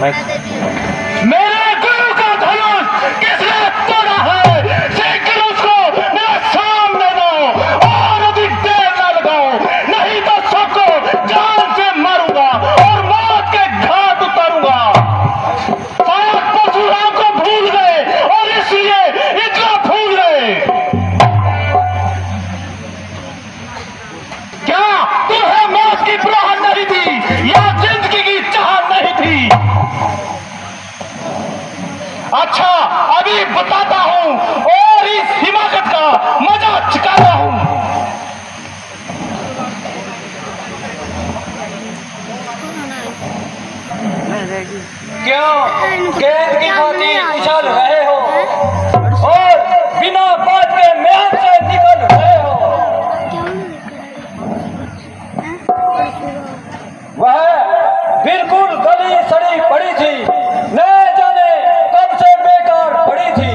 मेरे गुरु का धनुष किसने तोड़ा है? लेकिन उसको मेरे सामने दो और अधिक देर न लगाओ, नहीं तो सबको जान से मारूंगा और मौत के घाट उतारूंगा। शायद परशुराम को भूल गए और इसलिए इतना भूल गए। क्या तुम्हें मौत की परवाह नहीं थी या जिंदगी की चाह नहीं थी? अच्छा, अभी बताता हूं और इस हिमाकत का मजा चुकाता हूं। क्यों गेंद की भांति उछल रहे हो और बिना बात के मैदान से निकल रहे हो? वह बिल्कुल गली सड़ी पड़ी थी, न जाने कब से बेकार पड़ी थी।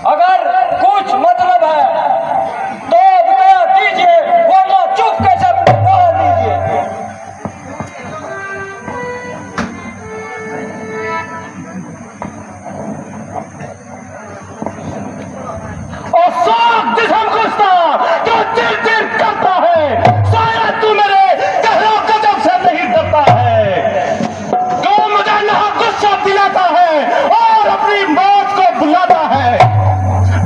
अगर कुछ मतलब है तो बता दीजिए, वरना चुप कैसे रह लीजिए। और साफ जिस्म गुस्सा जो चिर चिर करता है, शायद तू मेरे गहरा गजब से नहीं डरता है। जो मुझे ना गुस्सा दिलाता है और अपनी मौत को बुलाता है।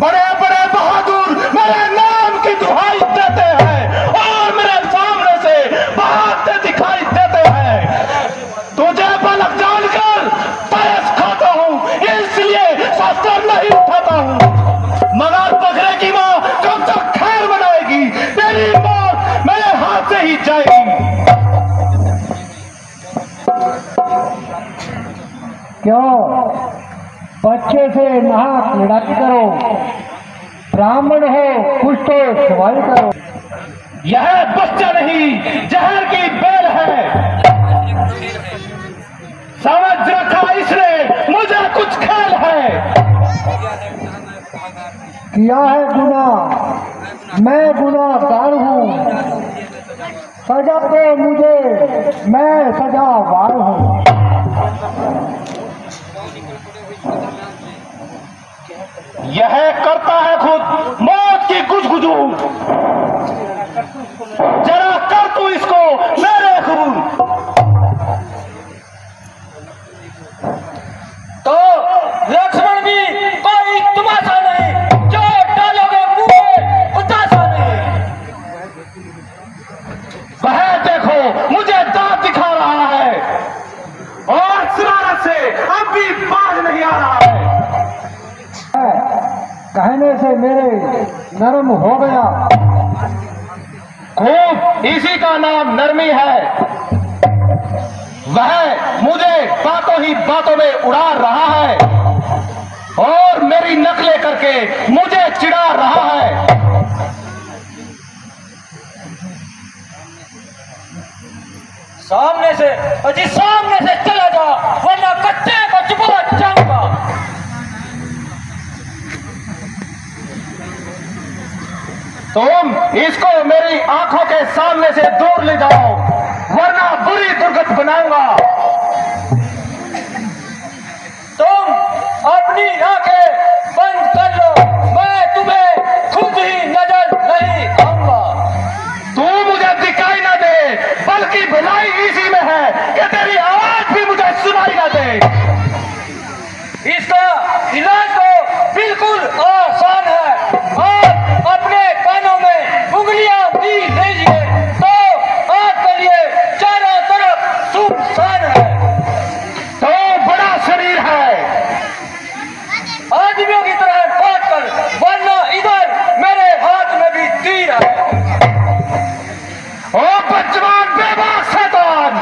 बड़े बड़े बहादुर मेरे नाम की दुहाई देते हैं और मेरे सामने से भागते दिखाई देते हैं। तुझे पलक जानकर तरस खाता हूँ, इसलिए शस्त्र नहीं उठाता हूँ। मगर बकरे की माँ कब तक खैर बनाएगी? तेरी मौत मेरे हाथ से ही जाएगी। क्यों बच्चे से नाक लड़ाकी करो? ब्राह्मण हो कुछ तो सवाल करो। यह बच्चा नहीं, जहर की बेल है। समझ रखा इसने मुझे कुछ खेल है। किया है गुनाह, मैं गुनाहगार हूँ। सजा दो मुझे, मैं सजावार हूँ। यह करता है खुद मौत की गुजगुजू। जरा कर तू इसको मेरे कबूल। तो लक्ष्मण भी कोई तमाशा नहीं, जो डालोगे मुंह में उतासा नहीं। वह देखो मुझे दांत दिखा रहा है और शरारत से अब भी बाज नहीं आ रहा है। कहने से मेरे नरम हो गया। खूब, इसी का नाम नरमी है। वह मुझे बातों ही बातों में उड़ा रहा है और मेरी नकलें करके मुझे चिढ़ा रहा है। सामने से अजी सामने से चला जा, वरना कच्चे को चुपा जाऊंगा। तुम इसको मेरी आंखों के सामने से दूर ले जाओ, वरना बुरी दुर्गत बनाऊंगा। तुम अपनी आंखें बंद कर लो, मैं तुम्हें खुद ही नजर नहीं आऊंगा। तू मुझे दिखाई ना दे, बल्कि भलाई इसी में है कि तेरी आवाज भी मुझे सुनाई ना दे। इसका इलाज तो बिल्कुल आसान है। आप अपने कानों में उंगलियां भी लीजिए तो आपके लिए चारों तरफ सुनसान है। तो बड़ा शरीर है, आदमियों की तरह काट कर, वरना इधर मेरे हाथ में भी तीर है। ओ बदजवान बेबाक शैतान,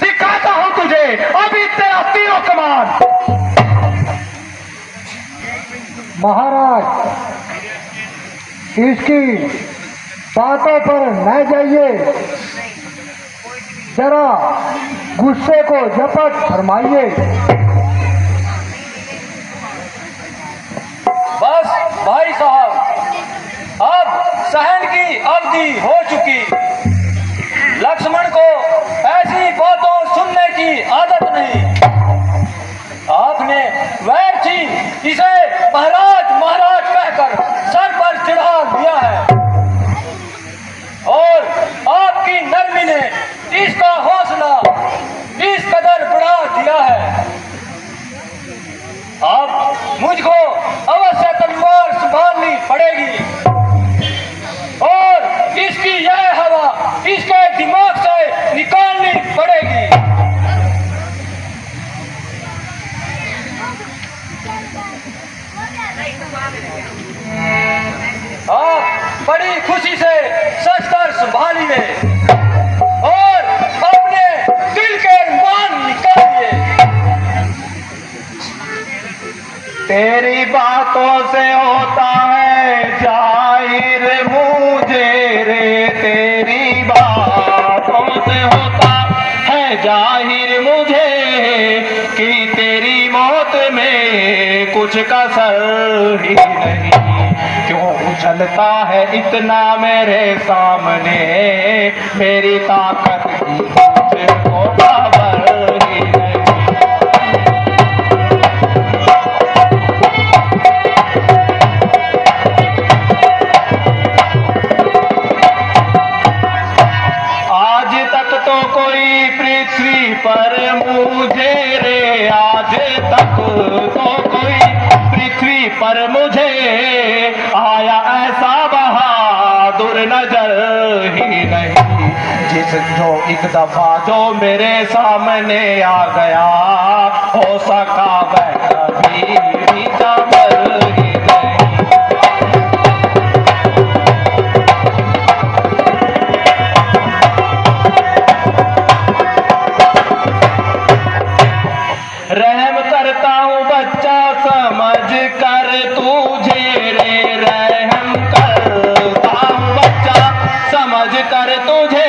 दिखाता हूं तुझे अभी तेरा तीरों कमान। महाराज, इसकी बातों पर न जाइए, जरा गुस्से को जपट फरमाइए। बस भाई साहब, अवधि हो चुकी। लक्ष्मण को ऐसी बातों सुनने की आदत नहीं। आपने वैर थी इसे महाराज महाराज कहकर सर पर चढ़ा दिया है और आपकी नरमी ने इसका हौसला इस कदर बढ़ा दिया है। अब मुझको अवश्य तलवार संभालनी पड़ेगी और इसकी यह हवा इसके दिमाग से निकालनी पड़ेगी। आप बड़ी खुशी से शस्त्र संभालिए और अपने दिल के मान निकालिए। तेरी बातों से होता है जाहिर मुझे रे, तेरी बातों से होता है जाहिर मुझे कि तेरी मौत में कुछ कसर ही नहीं। क्यों उछलता है इतना मेरे सामने, मेरी ताकत की तुझको खबर ही नहीं। आज तक तो कोई पृथ्वी पर मुझे रे, आज तक तो कोई पृथ्वी पर मुझे आया ऐसा बहादुर नजर ही नहीं। जो एक दफा जो मेरे सामने आ गया, हो सका वह कभी भी संभल ही नहीं। रहम करता हूँ बच्चा समझ कर तुझे रे, रहम करता हूँ बच्चा समझ कर तुझे,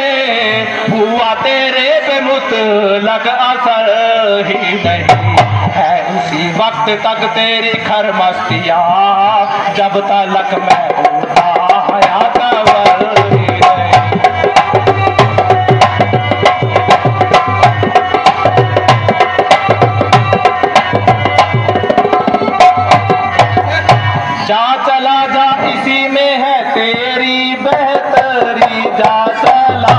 हुआ तेरे पे मुतलक असर ही नहीं है। उसी वक्त तक तेरी खरमस्तियाँ जब तलक मैं उठाया कवर ही नहीं। जा चला जा इसी में है तेरी बेहतरी, जा चला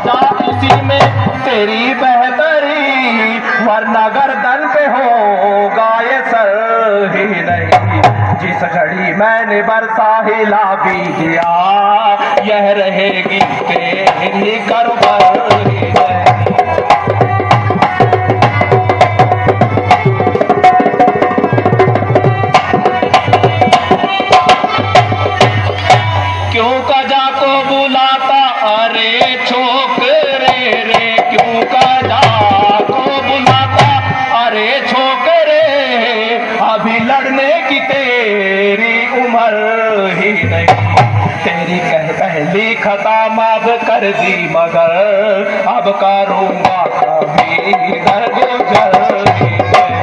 जा इसी में तेरी बेहतरी, वरना गर्दन पे होगा ये सर ही नहीं। जिस घड़ी मैंने बरसा हिला भी दिया, यह रहेगी तेरी करबर ही नहीं। क्यों कजा को बुलाता अरे छोकरे रे, क्यों कजा को बुलाता अरे छोकरे, अभी लड़ने की तेरी उम्र ही नहीं। तेरी पहली खता माफ कर दी मगर अब करूँगा कभी दरगुजर ही नहीं।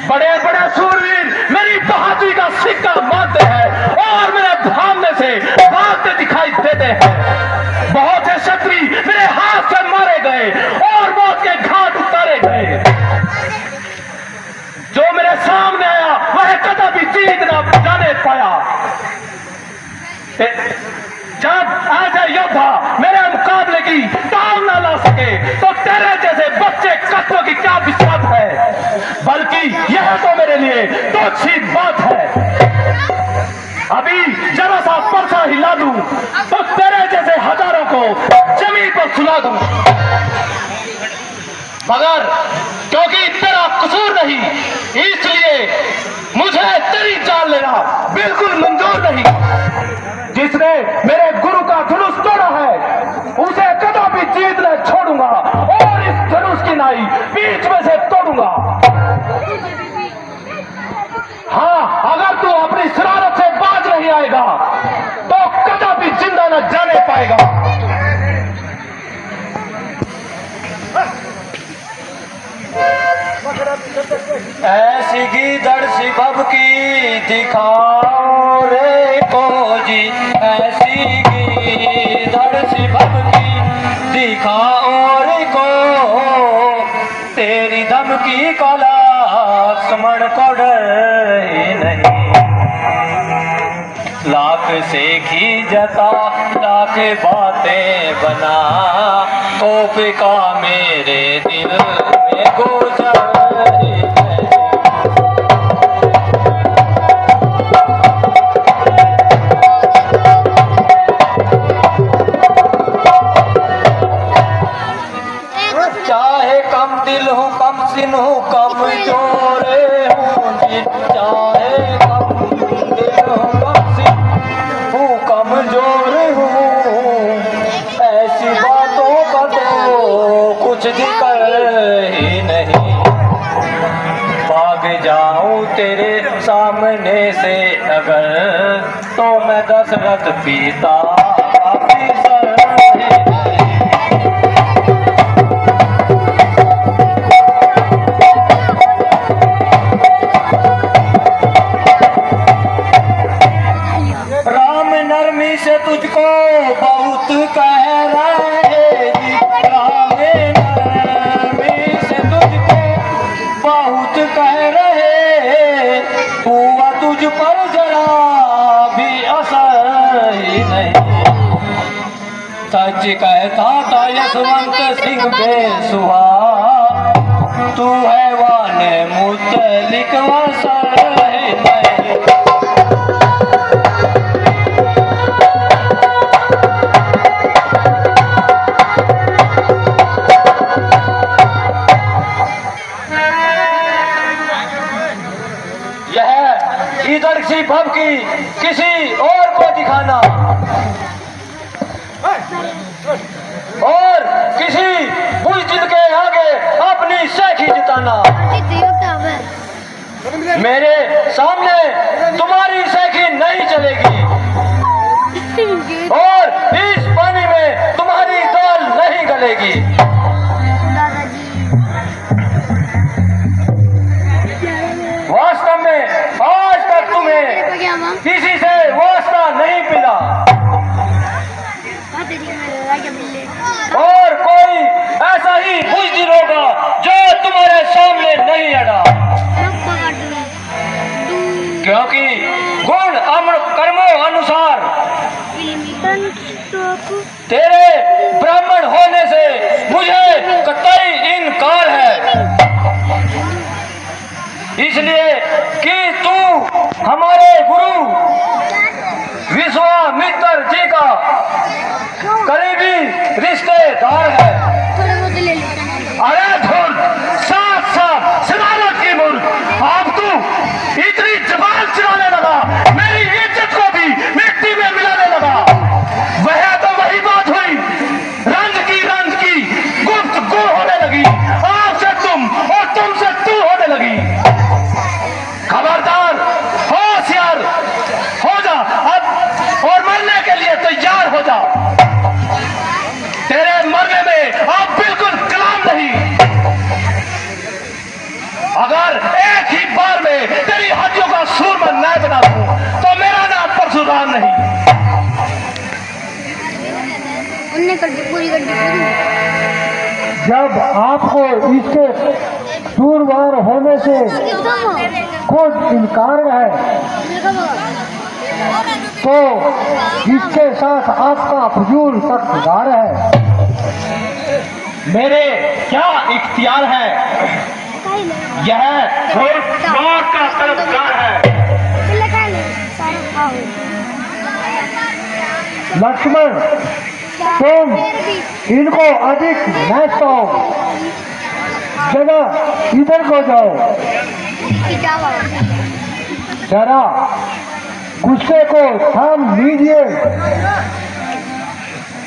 बड़े बड़े सूरवीर मेरी बहादुरी का सिक्का मानते हैं और मेरे सामने से भागते दिखाई देते हैं। बहुत से क्षत्रिय मेरे हाथ से मारे गए और मौत के घाट उतारे गए। जो मेरे सामने आया वह कभी जीत न जाने पाया। जब ऐसे योद्धा मेरे मुकाबले की टांग न ला सके तो तेरे जैसे बच्चे कत्लों की क्या विश्वास है, बल्कि यह तो मेरे लिए तो अच्छी बात है। अभी जरा सा परसा हिला दूं तो तेरे जैसे हजारों को जमीन पर सुला दूं, मगर क्योंकि तेरा कसूर नहीं इसलिए मुझे तेरी जान लेना बिल्कुल मंजूर नहीं। जिसने मेरे गुरु का धनुष तोड़ा है उसे कभी जीत न छोड़ूंगा और इस धनुष की नाई बीच में से तोड़ूंगा। हाँ, अगर तू अपनी शरारत से तो कदापि जिंदा न जाने पाएगा। ऐसी गीदड़ सी भभकी दिखाओ रे कोजी, ऐसी गीदड़ सी भभकी दिखाओ रे को, तेरी धमकी का लक्ष्मण को डर ही नहीं। लाख से खींचता लाख बातें बना, कोपिका मेरे दिल में गोचर ही नहीं। चाहे कम दिल हूँ कम सिन हूँ कम जोरे हूँ जी, चाहे कम दिल हूँ कम सिन हूँ कम जोरे हूँ, ऐसी बातों का तो कुछ जिक्र ही नहीं। भाग जाऊं तेरे सामने से अगर, तो मैं दशरथ पिता अफसर ही नहीं। से तुझको बहुत कह रहे जी, राम नरमी से तुझको बहुत कह रहे, हुआ तुझ पर जरा भी असर ही नहीं। सच कहता था यशवंत सिंह बेसुहा, तू है वाने मुतलिक वसर ही नहीं। इधर सी भभकी किसी और को दिखाना और किसी बुज़दिल के आगे अपनी सैखी जिताना। मेरे सामने तुम्हारी सैखी नहीं चलेगी और इस पानी में तुम्हारी दाल नहीं गलेगी। वास्तव में आज तक तुम्हें किसी से वास्ता नहीं मिला और कोई ऐसा ही बुज़दिल होगा जो तुम्हारे सामने नहीं अड़ा, क्योंकि गुण अमर कर्मों अनुसार तेरे ब्राह्मण होने से मुझे कतई इनकार है, इसलिए कि तू हमारे गुरु विश्वामित्र जी का करीबी रिश्तेदार है। अरे धूर्त, साथ साथ सिदारत की मूर्ख, अब तू इतनी जबान चलाने लगा, मेरी इज्जत को भी मिट्टी में मिलाने लगा। वह तो वही बात हुई, रंज की गुफ्तगू होने लगी, आपसे तुम और तुमसे तू होने लगी। खबरदार, होशियार हो जा अब और मरने के लिए तैयार हो जा। तेरे मरने में अब बिल्कुल कलाम नहीं। अगर एक ही बार में तेरी हड्डियों का सूरमा न बना दूं तो मेरा नाम परशुराम नहीं। जब आपको इसके सूरवार होने से खुद इनकार है, तो इसके साथ आपका फजूल तकदार है। मेरे क्या इख्तियार है, यह मौत का तलबगार है। लक्ष्मण, तुम इनको अधिक न सताओ, जरा इधर को जाओ। जरा गुस्से को थाम लीजिए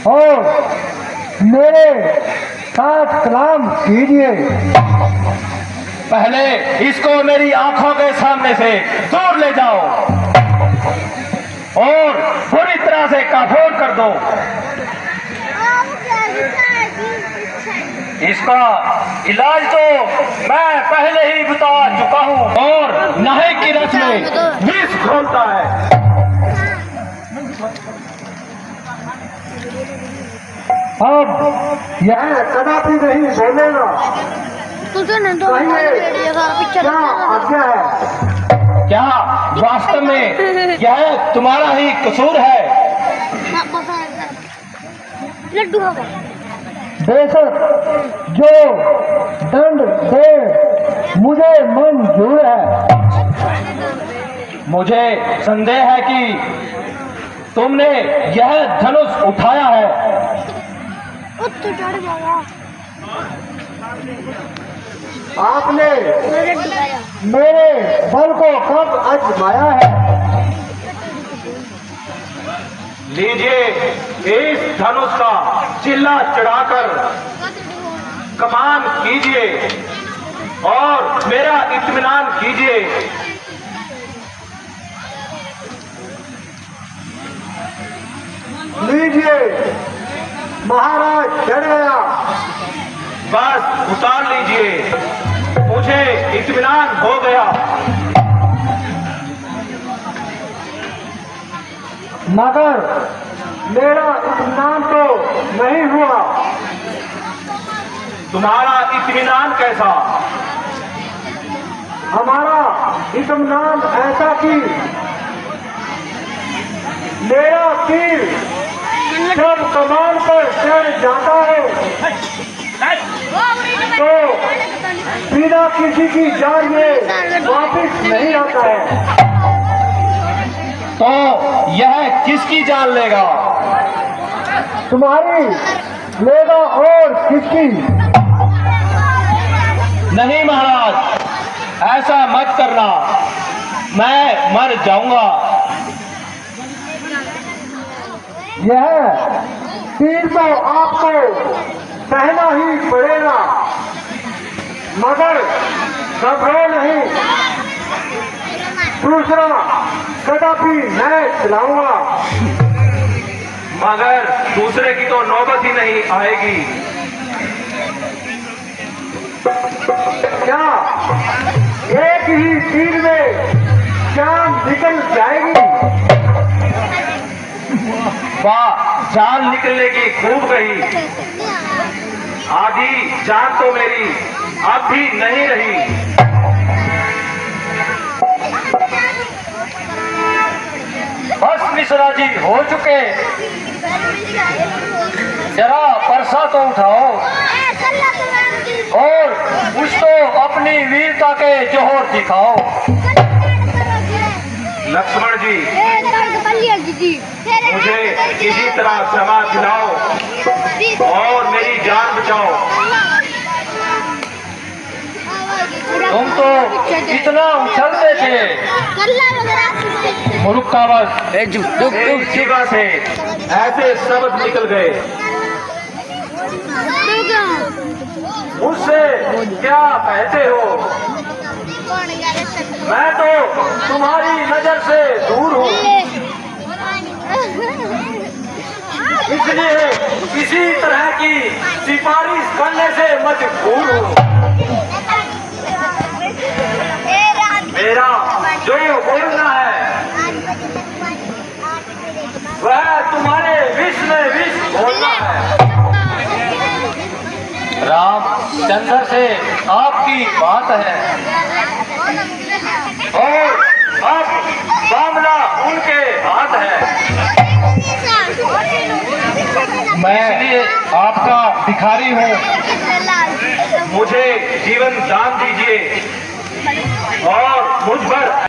और मेरे साथ कलाम कीजिए। पहले इसको मेरी आंखों के सामने से दूर ले जाओ और पूरी तरह से काफूर कर दो। इसका इलाज तो मैं पहले ही बता चुका हूँ। और नहे की रस में विष घोलता है। अब यह कदापि नहीं बोलेगा। क्या आज्ञा है? क्या वास्तव में यह तुम्हारा ही कसूर है? लड्डू होगा। बेशक जो दंड दे मुझे मंजूर है। मुझे संदेह है कि तुमने यह धनुष उठाया है। आपने लड्डू खाया। मेरे बल को कब आजमाया है? लीजिए इस धनुष का चिल्ला चढ़ाकर कमान कीजिए और मेरा इत्मीनान कीजिए। लीजिए महाराज चढ़ गया। बस उतार लीजिए, मुझे इत्मीनान हो गया। मगर मेरा इत्मीनान तो नहीं हुआ। तुम्हारा इत्मीनान कैसा? हमारा इत्मीनान ऐसा कि मेरा तीर जब कमान पर चढ़ जाता है तो बिना किसी की जान में वापिस नहीं आता है। तो यह किसकी जान लेगा? तुम्हारी लेगा और किसकी? नहीं महाराज, ऐसा मत करना, मैं मर जाऊंगा। यह तीर तो आपको सहना ही पड़ेगा, मगर घबराओ नहीं। दूसरा कदापि मैं चलाऊंगा। मगर दूसरे की तो नौबत ही नहीं आएगी। क्या एक ही तीर में जान निकल जाएगी? वाह, जान निकलने की खूब गई। आधी जान तो मेरी अब भी नहीं रही। बस मिश्रा जी हो चुके। जरा परसा तो उठाओ और कुछ तो अपनी वीरता के जोहर दिखाओ। लक्ष्मण जी, मुझे किसी तरह क्षमा दिलाओ और मेरी जान बचाओ। तुम तो इतना उछलते थे। मुल्क का बस एक जीवा से ऐसे शब्द निकल गए। मुझसे क्या कहते हो? मैं तो तुम्हारी नजर से दूर हूँ, इसलिए किसी तरह की सिफारिश करने से मजबूर हूँ। मेरा जो बोलना है वह तुम्हारे विष में विष बोलना है। रामचंद्र से आपकी बात है और अब मामला उनके हाथ है। मैं इसलिए आपका भिखारी हूँ, मुझे जीवन दान दीजिए और मुझ पर